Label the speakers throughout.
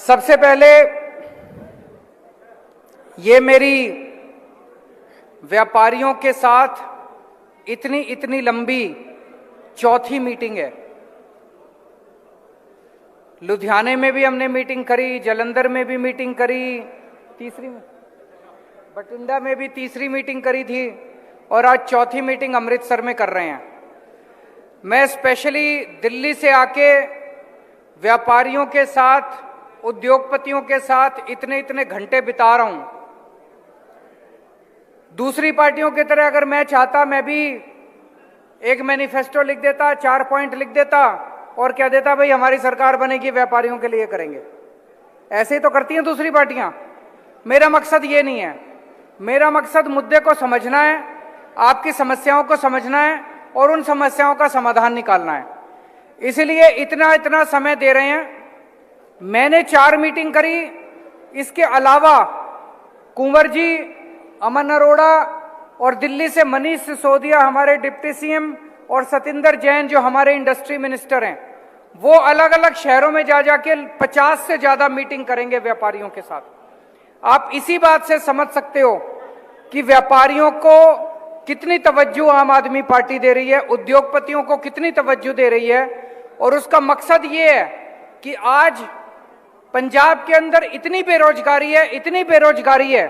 Speaker 1: सबसे पहले ये मेरी व्यापारियों के साथ इतनी लंबी चौथी मीटिंग है। लुधियाने में भी हमने मीटिंग करी, जालंधर में भी मीटिंग करी, बठिंडा में भी तीसरी मीटिंग करी थी और आज चौथी मीटिंग अमृतसर में कर रहे हैं। मैं स्पेशली दिल्ली से आके व्यापारियों के साथ, उद्योगपतियों के साथ इतने घंटे बिता रहा हूं। दूसरी पार्टियों की तरह अगर मैं चाहता, मैं भी एक मैनिफेस्टो लिख देता, 4 पॉइंट लिख देता और क्या देता, भाई हमारी सरकार बनेगी, व्यापारियों के लिए करेंगे। ऐसे ही तो करती हैं दूसरी पार्टियां। मेरा मकसद ये नहीं है। मेरा मकसद मुद्दे को समझना है, आपकी समस्याओं को समझना है और उन समस्याओं का समाधान निकालना है। इसलिए इतना समय दे रहे हैं। मैंने 4 मीटिंग करी। इसके अलावा कुंवर जी, अमन अरोड़ा और दिल्ली से मनीष सिसोदिया हमारे डिप्टी सीएम और सतिंदर जैन जो हमारे इंडस्ट्री मिनिस्टर हैं, वो अलग अलग शहरों में जा जाके 50 से ज्यादा मीटिंग करेंगे व्यापारियों के साथ। आप इसी बात से समझ सकते हो कि व्यापारियों को कितनी तवज्जो आम आदमी पार्टी दे रही है, उद्योगपतियों को कितनी तवज्जो दे रही है। और उसका मकसद ये है कि आज पंजाब के अंदर इतनी बेरोजगारी है,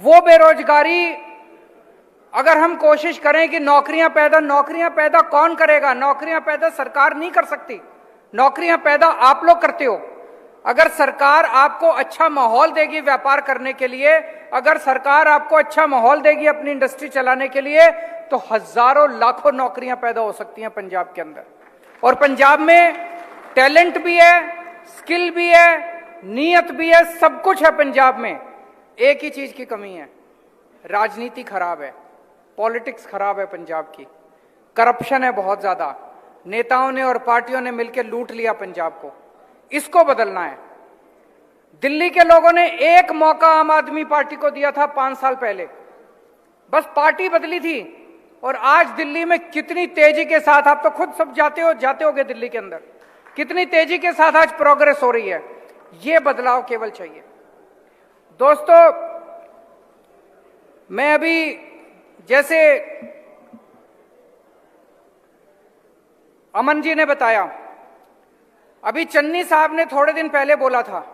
Speaker 1: वो बेरोजगारी अगर हम कोशिश करें कि नौकरियां पैदा कौन करेगा? नौकरियां पैदा सरकार नहीं कर सकती, नौकरियां पैदा आप लोग करते हो। अगर सरकार आपको अच्छा माहौल देगी व्यापार करने के लिए, अगर सरकार आपको अच्छा माहौल देगी अपनी इंडस्ट्री चलाने के लिए, तो हजारों लाखों नौकरियां पैदा हो सकती हैं पंजाब के अंदर। और पंजाब में टैलेंट भी है, स्किल भी है, नीयत भी है, सब कुछ है पंजाब में। एक ही चीज की कमी है, राजनीति खराब है, पॉलिटिक्स खराब है पंजाब की। करप्शन है बहुत ज्यादा, नेताओं ने और पार्टियों ने मिलकर लूट लिया पंजाब को। इसको बदलना है। दिल्ली के लोगों ने एक मौका आम आदमी पार्टी को दिया था 5 साल पहले, बस पार्टी बदली थी। और आज दिल्ली में कितनी तेजी के साथ, आप तो खुद सब जाते होगे दिल्ली के अंदर, कितनी तेजी के साथ आज प्रोग्रेस हो रही है। ये बदलाव केवल चाहिए। दोस्तों, मैं अभी जैसे अमन जी ने बताया, अभी चन्नी साहब ने थोड़े दिन पहले बोला था,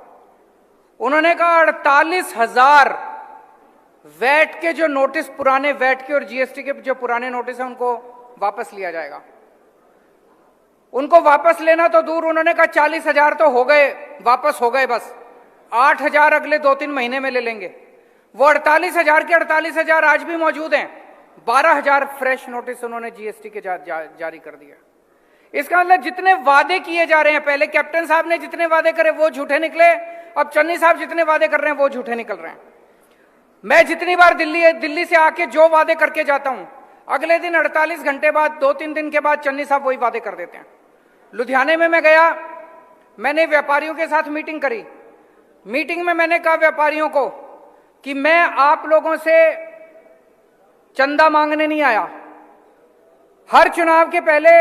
Speaker 1: उन्होंने कहा 48,000 वैट के जो नोटिस, पुराने वैट के और जीएसटी के जो पुराने नोटिस हैं, उनको वापस लिया जाएगा। उनको वापस लेना तो दूर, उन्होंने कहा 40,000 तो हो गए, वापस हो गए, बस 8,000 अगले 2-3 महीने में ले लेंगे। वो 48,000 के 48,000 आज भी मौजूद हैं। 12,000 फ्रेश नोटिस उन्होंने जीएसटी के जारी कर दिया। इसका मतलब जितने वादे किए जा रहे हैं, पहले कैप्टन साहब ने जितने वादे करे वो झूठे निकले, अब चन्नी साहब जितने वादे कर रहे हैं वो झूठे निकल रहे हैं। मैं जितनी बार दिल्ली से आके जो वादे करके जाता हूं, अगले दिन 48 घंटे बाद, 2-3 दिन के बाद चन्नी साहब वही वादे कर देते हैं। लुधियाने में मैं गया, मैंने व्यापारियों के साथ मीटिंग करी। मीटिंग में मैंने कहा व्यापारियों को कि मैं आप लोगों से चंदा मांगने नहीं आया। हर चुनाव के पहले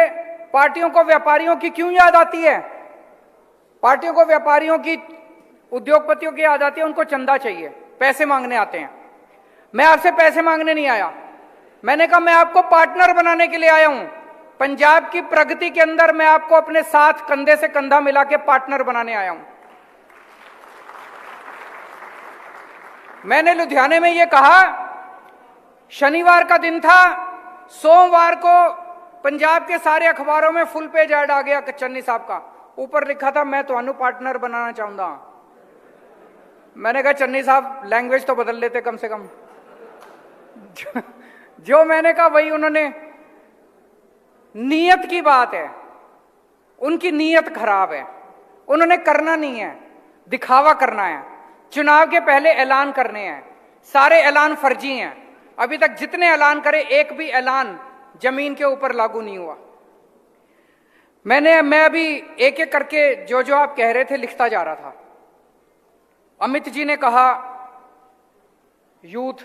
Speaker 1: पार्टियों को व्यापारियों की क्यों याद आती है? पार्टियों को व्यापारियों की, उद्योगपतियों की याद आती है, उनको चंदा चाहिए, पैसे मांगने आते हैं। मैं आपसे पैसे मांगने नहीं आया। मैंने कहा मैं आपको पार्टनर बनाने के लिए आया हूं। पंजाब की प्रगति के अंदर मैं आपको अपने साथ कंधे से कंधा मिला के पार्टनर बनाने आया हूं। मैंने लुधियाने में यह कहा, शनिवार का दिन था, सोमवार को पंजाब के सारे अखबारों में फुल पेज ऐड आ गया चन्नी साहब का। ऊपर लिखा था, मैं तो पार्टनर बनाना चाहूंगा। मैंने कहा चन्नी साहब लैंग्वेज तो बदल लेते कम से कम। जो मैंने कहा वही उन्होंने। नीयत की बात है, उनकी नीयत खराब है। उन्होंने करना नहीं है, दिखावा करना है, चुनाव के पहले ऐलान करने हैं। सारे ऐलान फर्जी हैं। अभी तक जितने ऐलान करे, एक भी ऐलान जमीन के ऊपर लागू नहीं हुआ। मैं अभी एक एक करके जो आप कह रहे थे लिखता जा रहा था। अमित जी ने कहा यूथ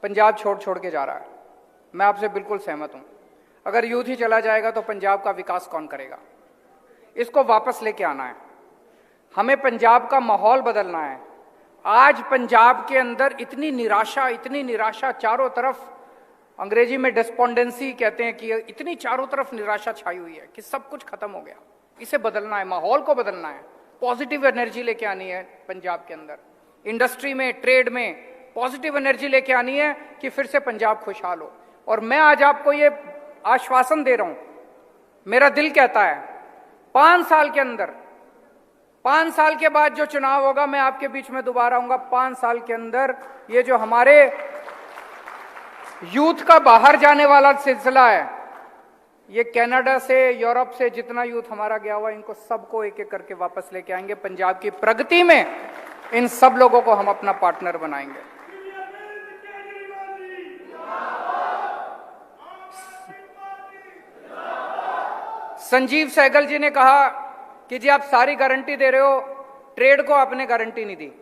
Speaker 1: पंजाब छोड़ के जा रहा है। मैं आपसे बिल्कुल सहमत हूं। अगर यूथ ही चला जाएगा तो पंजाब का विकास कौन करेगा? इसको वापस लेके आना है। हमें पंजाब का माहौल बदलना है। आज पंजाब के अंदर इतनी निराशा चारों तरफ, अंग्रेजी में डिस्पोंडेंसी कहते हैं कि इतनी चारों तरफ निराशा छाई हुई है कि सब कुछ खत्म हो गया। इसे बदलना है, माहौल को बदलना है, पॉजिटिव एनर्जी लेके आनी है पंजाब के अंदर, इंडस्ट्री में, ट्रेड में पॉजिटिव एनर्जी लेके आनी है कि फिर से पंजाब खुशहाल हो। और मैं आज आपको ये आश्वासन दे रहा हूं, मेरा दिल कहता है 5 साल के अंदर, 5 साल के बाद जो चुनाव होगा, मैं आपके बीच में दोबारा आऊंगा। 5 साल के अंदर ये जो हमारे यूथ का बाहर जाने वाला सिलसिला है, ये कनाडा से, यूरोप से जितना यूथ हमारा गया हुआ, इनको सबको एक एक करके वापस लेके आएंगे। पंजाब की प्रगति में इन सब लोगों को हम अपना पार्टनर बनाएंगे। संजीव सहगल जी ने कहा कि जी आप सारी गारंटी दे रहे हो, ट्रेड को आपने गारंटी नहीं दी।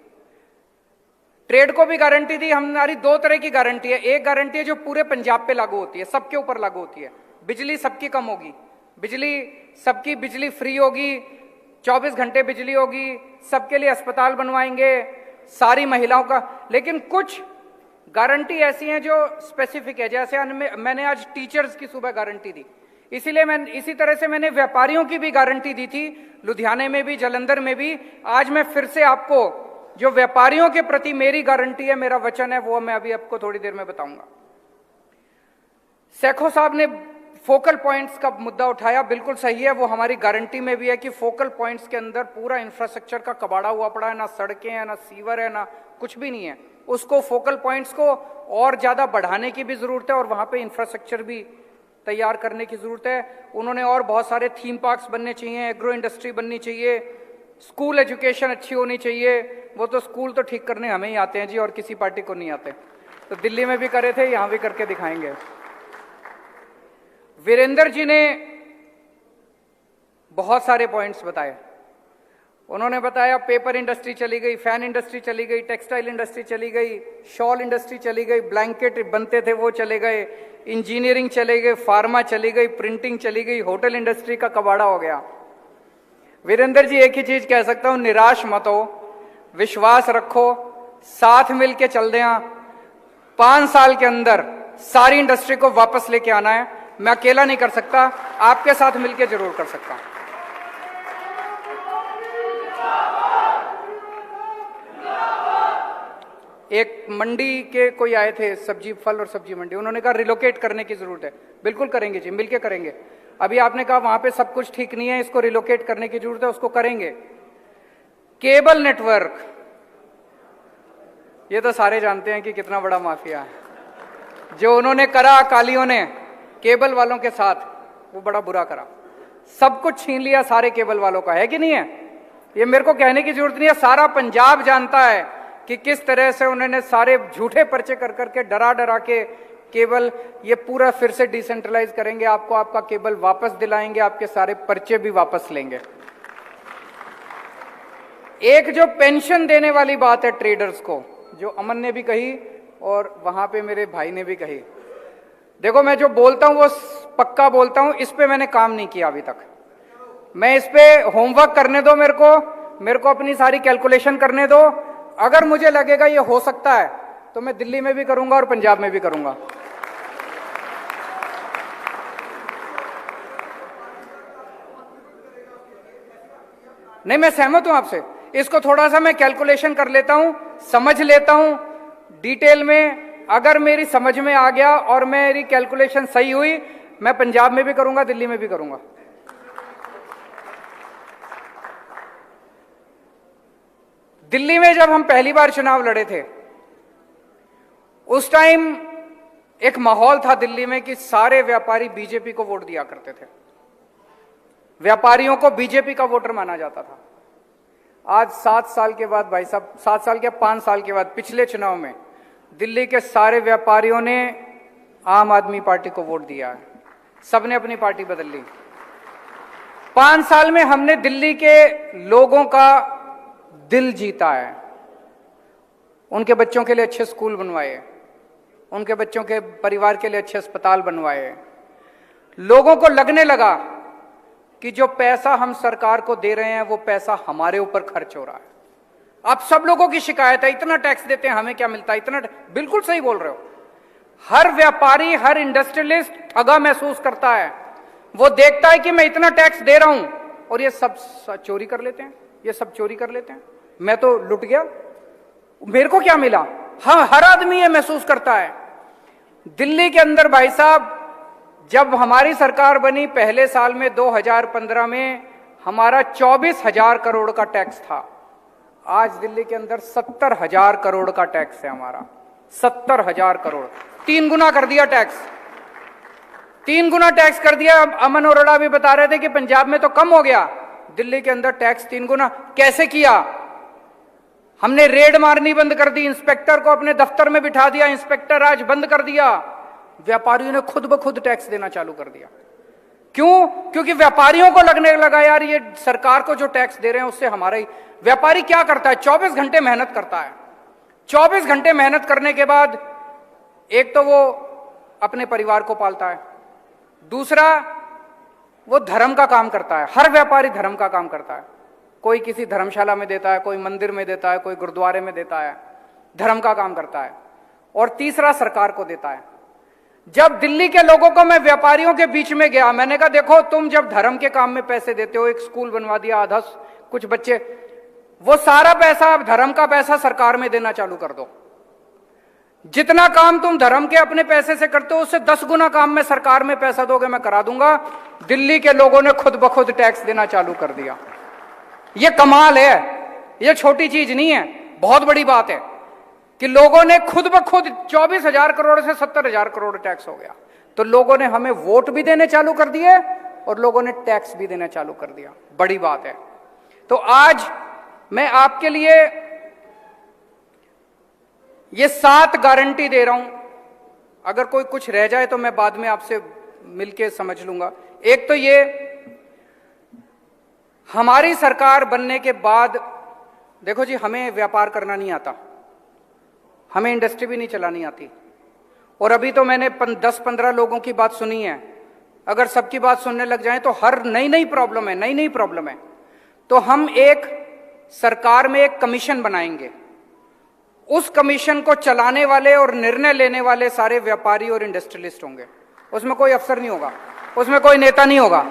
Speaker 1: ट्रेड को भी गारंटी दी। हमारी 2 तरह की गारंटी है। एक गारंटी है जो पूरे पंजाब पे लागू होती है, सबके ऊपर लागू होती है। बिजली सबकी कम होगी, सबकी बिजली फ्री होगी, 24 घंटे बिजली होगी, सबके लिए अस्पताल बनवाएंगे, सारी महिलाओं का। लेकिन कुछ गारंटी ऐसी हैं जो स्पेसिफिक है, जैसे मैंने आज टीचर्स की सुबह गारंटी दी, इसी तरह से मैंने व्यापारियों की भी गारंटी दी थी, लुधियाने में भी, जालंधर में भी। आज मैं फिर से आपको जो व्यापारियों के प्रति मेरी गारंटी है, मेरा वचन है, वो मैं अभी आपको थोड़ी देर में बताऊंगा। सेखो साहब ने फोकल पॉइंट्स का मुद्दा उठाया, बिल्कुल सही है, वो हमारी गारंटी में भी है कि फोकल पॉइंट्स के अंदर पूरा इंफ्रास्ट्रक्चर का कबाड़ा हुआ पड़ा है, ना सड़कें हैं, ना सीवर है, ना कुछ भी नहीं है। उसको फोकल पॉइंट्स को और ज्यादा बढ़ाने की भी जरूरत है और वहां पे इंफ्रास्ट्रक्चर भी तैयार करने की जरूरत है। उन्होंने और बहुत सारे थीम पार्क्स बनने चाहिए, एग्रो इंडस्ट्री बननी चाहिए, स्कूल एजुकेशन अच्छी होनी चाहिए। वो तो स्कूल तो ठीक करने हमें ही आते हैं जी, और किसी पार्टी को नहीं आते। तो दिल्ली में भी करे थे, यहां भी करके दिखाएंगे। वीरेंद्र जी ने बहुत सारे पॉइंट्स बताए। उन्होंने बताया पेपर इंडस्ट्री चली गई, फैन इंडस्ट्री चली गई, टेक्सटाइल इंडस्ट्री चली गई, शॉल इंडस्ट्री चली गई, ब्लैंकेट बनते थे वो चले गए, इंजीनियरिंग चले गए, फार्मा चली गई, प्रिंटिंग चली गई, होटल इंडस्ट्री का कबाड़ा हो गया। वीरेंद्र जी एक ही चीज कह सकता हूं, निराश मत हो, विश्वास रखो, साथ मिलके चल दें। 5 साल के अंदर सारी इंडस्ट्री को वापस लेके आना है। मैं अकेला नहीं कर सकता, आपके साथ मिलके जरूर कर सकता हूं। एक मंडी के कोई आए थे, सब्जी, फल और सब्जी मंडी, उन्होंने कहा रिलोकेट करने की जरूरत है। बिल्कुल करेंगे जी, मिलके करेंगे। अभी आपने कहा वहां पे सब कुछ ठीक नहीं है, इसको रिलोकेट करने की जरूरत है, उसको करेंगे। केबल नेटवर्क, ये तो सारे जानते हैं कि कितना बड़ा माफिया है। जो उन्होंने करा अकालियों ने केबल वालों के साथ, वो बड़ा बुरा करा। सब कुछ छीन लिया सारे केबल वालों का, है कि नहीं है? ये मेरे को कहने की जरूरत नहीं है, सारा पंजाब जानता है कि किस तरह से उन्होंने सारे झूठे पर्चे कर करके, डरा डरा के केबल, ये पूरा फिर से डिसेंट्रलाइज करेंगे, आपको आपका केबल वापस दिलाएंगे, आपके सारे पर्चे भी वापस लेंगे। एक जो पेंशन देने वाली बात है ट्रेडर्स को, जो अमन ने भी कही और वहां पे मेरे भाई ने भी कही, देखो मैं जो बोलता हूं वो पक्का बोलता हूं, इस पे मैंने काम नहीं किया अभी तक। मैं इस पे होमवर्क करने दो, मेरे को अपनी सारी कैलकुलेशन करने दो। अगर मुझे लगेगा ये हो सकता है तो मैं दिल्ली में भी करूंगा और पंजाब में भी करूंगा। नहीं, मैं सहमत हूं आपसे, इसको थोड़ा सा मैं कैलकुलेशन कर लेता हूं, समझ लेता हूं डिटेल में। अगर मेरी समझ में आ गया और मेरी कैलकुलेशन सही हुई, मैं पंजाब में भी करूंगा, दिल्ली में भी करूंगा। दिल्ली में जब हम पहली बार चुनाव लड़े थे, उस टाइम एक माहौल था दिल्ली में कि सारे व्यापारी बीजेपी को वोट दिया करते थे, व्यापारियों को बीजेपी का वोटर माना जाता था। आज 7 साल के बाद, भाई साहब 7 साल के 5 साल के बाद, पिछले चुनाव में दिल्ली के सारे व्यापारियों ने आम आदमी पार्टी को वोट दिया है, सबने अपनी पार्टी बदल ली। 5 साल में हमने दिल्ली के लोगों का दिल जीता है, उनके बच्चों के लिए अच्छे स्कूल बनवाए, उनके बच्चों के परिवार के लिए अच्छे अस्पताल बनवाए। लोगों को लगने लगा कि जो पैसा हम सरकार को दे रहे हैं वो पैसा हमारे ऊपर खर्च हो रहा है। आप सब लोगों की शिकायत है, इतना टैक्स देते हैं हमें क्या मिलता है, इतना। बिल्कुल सही बोल रहे हो। हर व्यापारी, हर इंडस्ट्रियलिस्ट ठगा महसूस करता है। वो देखता है कि मैं इतना टैक्स दे रहा हूं और ये सब चोरी कर लेते हैं, ये सब चोरी कर लेते हैं, मैं तो लुट गया, मेरे को क्या मिला। हाँ, हर आदमी ये महसूस करता है। दिल्ली के अंदर भाई साहब, जब हमारी सरकार बनी पहले साल में 2015 में हमारा 24,000 करोड़ का टैक्स था। आज दिल्ली के अंदर 70,000 करोड़ का टैक्स है हमारा। 70,000 करोड़, 3 गुना कर दिया टैक्स, 3 गुना टैक्स कर दिया। अमन अरोड़ा भी बता रहे थे कि पंजाब में तो कम हो गया, दिल्ली के अंदर टैक्स 3 गुना। कैसे किया? हमने रेड मारनी बंद कर दी, इंस्पेक्टर को अपने दफ्तर में बिठा दिया, इंस्पेक्टर राज बंद कर दिया। व्यापारियों ने खुद ब खुद टैक्स देना चालू कर दिया। क्यों? क्योंकि व्यापारियों को लगने लगा यार ये सरकार को जो टैक्स दे रहे हैं उससे हमारा ही। व्यापारी क्या करता है? 24 घंटे मेहनत करता है। 24 घंटे मेहनत करने के बाद एक तो वो अपने परिवार को पालता है, दूसरा वो धर्म का काम करता है। हर व्यापारी धर्म का काम करता है। कोई किसी धर्मशाला में देता है, कोई मंदिर में देता है, कोई गुरुद्वारे में देता है, धर्म का काम करता है। और तीसरा सरकार को देता है। जब दिल्ली के लोगों को मैं व्यापारियों के बीच में गया, मैंने कहा देखो तुम जब धर्म के काम में पैसे देते हो, एक स्कूल बनवा दिया, आधा कुछ बच्चे, वो सारा पैसा अब धर्म का पैसा सरकार में देना चालू कर दो। जितना काम तुम धर्म के अपने पैसे से करते हो उससे 10 गुना काम में सरकार में पैसा दोगे, मैं करा दूंगा। दिल्ली के लोगों ने खुद ब खुद टैक्स देना चालू कर दिया। ये कमाल है, ये छोटी चीज नहीं है, बहुत बड़ी बात है कि लोगों ने खुद ब खुद 24,000 करोड़ से 70,000 करोड़ टैक्स हो गया। तो लोगों ने हमें वोट भी देने चालू कर दिए और लोगों ने टैक्स भी देना चालू कर दिया। बड़ी बात है। तो आज मैं आपके लिए ये 7 गारंटी दे रहा हूं। अगर कोई कुछ रह जाए तो मैं बाद में आपसे मिलके समझ लूंगा। एक तो ये, हमारी सरकार बनने के बाद देखो जी, हमें व्यापार करना नहीं आता, हमें इंडस्ट्री भी नहीं चलानी आती। और अभी तो मैंने 10-15 लोगों की बात सुनी है। अगर सबकी बात सुनने लग जाएं तो हर नई प्रॉब्लम है, नई प्रॉब्लम है। तो हम एक सरकार में एक कमीशन बनाएंगे। उस कमीशन को चलाने वाले और निर्णय लेने वाले सारे व्यापारी और इंडस्ट्रियलिस्ट होंगे। उसमें कोई अफसर नहीं होगा, उसमें कोई नेता नहीं होगा।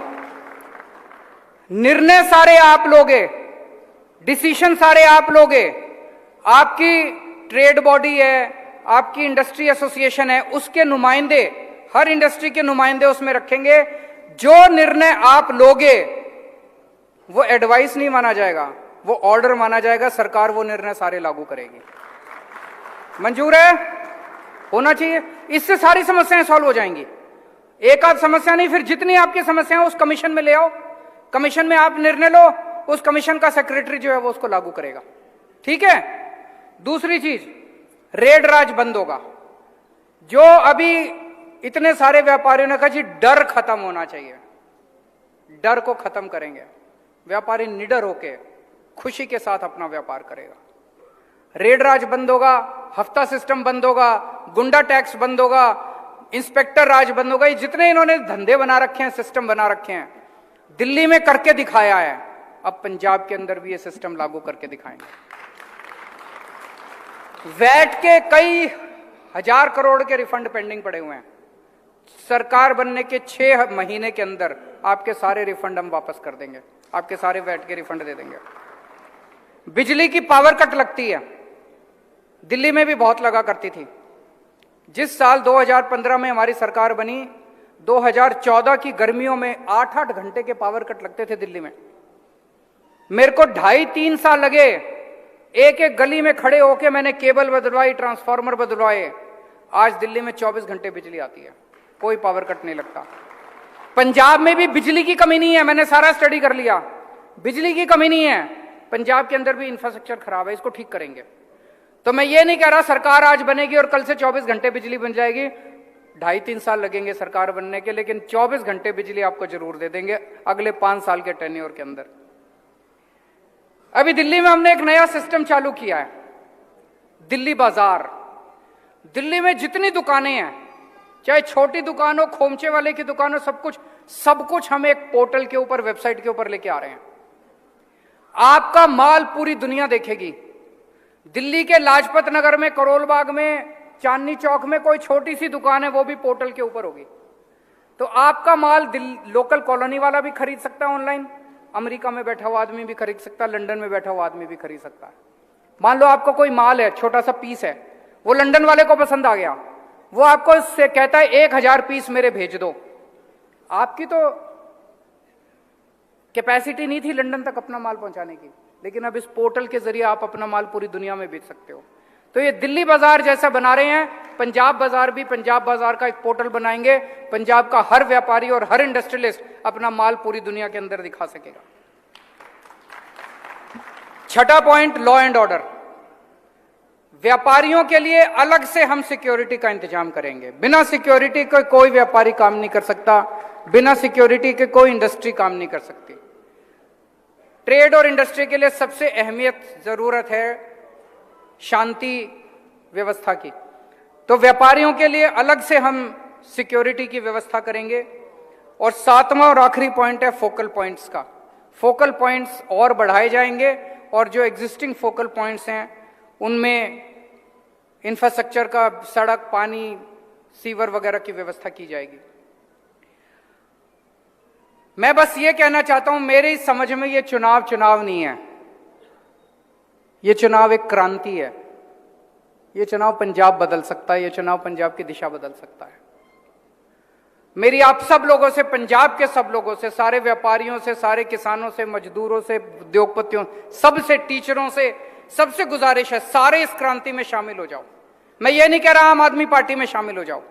Speaker 1: निर्णय सारे आप लोगे, डिसीजन सारे आप लोगे। आपकी ट्रेड बॉडी है, आपकी इंडस्ट्री एसोसिएशन है, उसके नुमाइंदे, हर इंडस्ट्री के नुमाइंदे उसमें रखेंगे। जो निर्णय आप लोगे वो एडवाइस नहीं माना जाएगा, वो ऑर्डर माना जाएगा। सरकार वो निर्णय सारे लागू करेगी। मंजूर है? होना चाहिए। इससे सारी समस्याएं सॉल्व हो जाएंगी। एक आध समस्या नहीं, फिर जितनी आपकी समस्याएं उस कमीशन में ले आओ। कमीशन में आप निर्णय लो, उस कमीशन का सेक्रेटरी जो है वो उसको लागू करेगा। ठीक है? दूसरी चीज, रेड राज बंद होगा। जो अभी इतने सारे व्यापारियों ने कहा जी डर खत्म होना चाहिए, डर को खत्म करेंगे। व्यापारी निडर होके खुशी के साथ अपना व्यापार करेगा। रेड राज बंद होगा, हफ्ता सिस्टम बंद होगा, गुंडा टैक्स बंद होगा, इंस्पेक्टर राज बंद होगा। ये जितने इन्होंने धंधे बना रखे हैं, सिस्टम बना रखे हैं, दिल्ली में करके दिखाया है। अब पंजाब के अंदर भी ये सिस्टम लागू करके दिखाएंगे। वैट के कई हजार करोड़ के रिफंड पेंडिंग पड़े हुए हैं। सरकार बनने के 6 महीने के अंदर आपके सारे रिफंड हम वापस कर देंगे, आपके सारे वैट के रिफंड दे देंगे। बिजली की पावर कट लगती है, दिल्ली में भी बहुत लगा करती थी। जिस साल 2015 में हमारी सरकार बनी, 2014 की गर्मियों में 8-8 घंटे के पावर कट लगते थे दिल्ली में। मेरे को 2.5-3 साल लगे, एक एक गली में खड़े होके मैंने केबल बदलवाई, ट्रांसफार्मर बदलवाए। आज दिल्ली में 24 घंटे बिजली आती है, कोई पावर कट नहीं लगता। पंजाब में भी बिजली की कमी नहीं है, मैंने सारा स्टडी कर लिया, बिजली की कमी नहीं है। पंजाब के अंदर भी इंफ्रास्ट्रक्चर खराब है, इसको ठीक करेंगे। तो मैं ये नहीं कह रहा सरकार आज बनेगी और कल से 24 घंटे बिजली बन जाएगी। 2.5-3 साल लगेंगे सरकार बनने के, लेकिन 24 घंटे बिजली आपको जरूर दे देंगे अगले 5 साल के टेन्योर के अंदर। अभी दिल्ली में हमने एक नया सिस्टम चालू किया है, दिल्ली बाजार। दिल्ली में जितनी दुकानें हैं चाहे छोटी दुकान हो, खोमचे वाले की दुकान हो, सब कुछ हम एक पोर्टल के ऊपर, वेबसाइट के ऊपर लेके आ रहे हैं। आपका माल पूरी दुनिया देखेगी। दिल्ली के लाजपत नगर में, करोल बाग में, चांदनी चौक में कोई छोटी सी दुकान है, वो भी पोर्टल के ऊपर होगी। तो आपका माल लोकल कॉलोनी वाला भी खरीद सकता है ऑनलाइन, अमेरिका में बैठा हुआ आदमी भी खरीद सकता है, लंदन में बैठा हुआ आदमी भी खरीद सकता है। मान लो आपको कोई माल है, छोटा सा पीस है, वो लंदन वाले को पसंद आ गया, वो आपको से कहता है 1000 पीस मेरे भेज दो। आपकी तो कैपेसिटी नहीं थी लंदन तक अपना माल पहुंचाने की, लेकिन अब इस पोर्टल के जरिए आप अपना माल पूरी दुनिया में बेच सकते हो। तो ये दिल्ली बाजार जैसा बना रहे हैं, पंजाब बाजार भी पंजाब बाजार का एक पोर्टल बनाएंगे। पंजाब का हर व्यापारी और हर इंडस्ट्रियलिस्ट अपना माल पूरी दुनिया के अंदर दिखा सकेगा। छठा पॉइंट, लॉ एंड ऑर्डर। व्यापारियों के लिए अलग से हम सिक्योरिटी का इंतजाम करेंगे। बिना सिक्योरिटी के कोई व्यापारी काम नहीं कर सकता, बिना सिक्योरिटी के कोई इंडस्ट्री काम नहीं कर सकती। ट्रेड और इंडस्ट्री के लिए सबसे अहमियत जरूरत है शांति व्यवस्था की। तो व्यापारियों के लिए अलग से हम सिक्योरिटी की व्यवस्था करेंगे। और सातवां और आखिरी पॉइंट है फोकल पॉइंट्स का। फोकल पॉइंट्स और बढ़ाए जाएंगे और जो एग्जिस्टिंग फोकल पॉइंट्स हैं उनमें इंफ्रास्ट्रक्चर का, सड़क, पानी, सीवर वगैरह की व्यवस्था की जाएगी। मैं बस ये कहना चाहता हूं, मेरी समझ में ये चुनाव नहीं है, ये चुनाव एक क्रांति है। ये चुनाव पंजाब बदल सकता है, ये चुनाव पंजाब की दिशा बदल सकता है। मेरी आप सब लोगों से, पंजाब के सब लोगों से, सारे व्यापारियों से, सारे किसानों से, मजदूरों से, उद्योगपतियों, सबसे, टीचरों से, सबसे गुजारिश है, सारे इस क्रांति में शामिल हो जाओ। मैं ये नहीं कह रहा आम आदमी पार्टी में शामिल हो जाओ,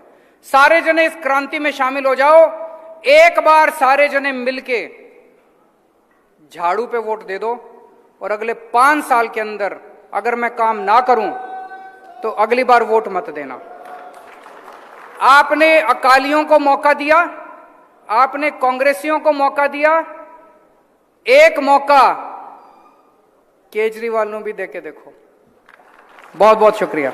Speaker 1: सारे जने इस क्रांति में शामिल हो जाओ। एक बार सारे जने मिलके झाड़ू पे वोट दे दो और अगले 5 साल के अंदर अगर मैं काम ना करूं तो अगली बार वोट मत देना। आपने अकालियों को मौका दिया, आपने कांग्रेसियों को मौका दिया, एक मौका केजरीवाल को भी देके देखो। बहुत बहुत शुक्रिया।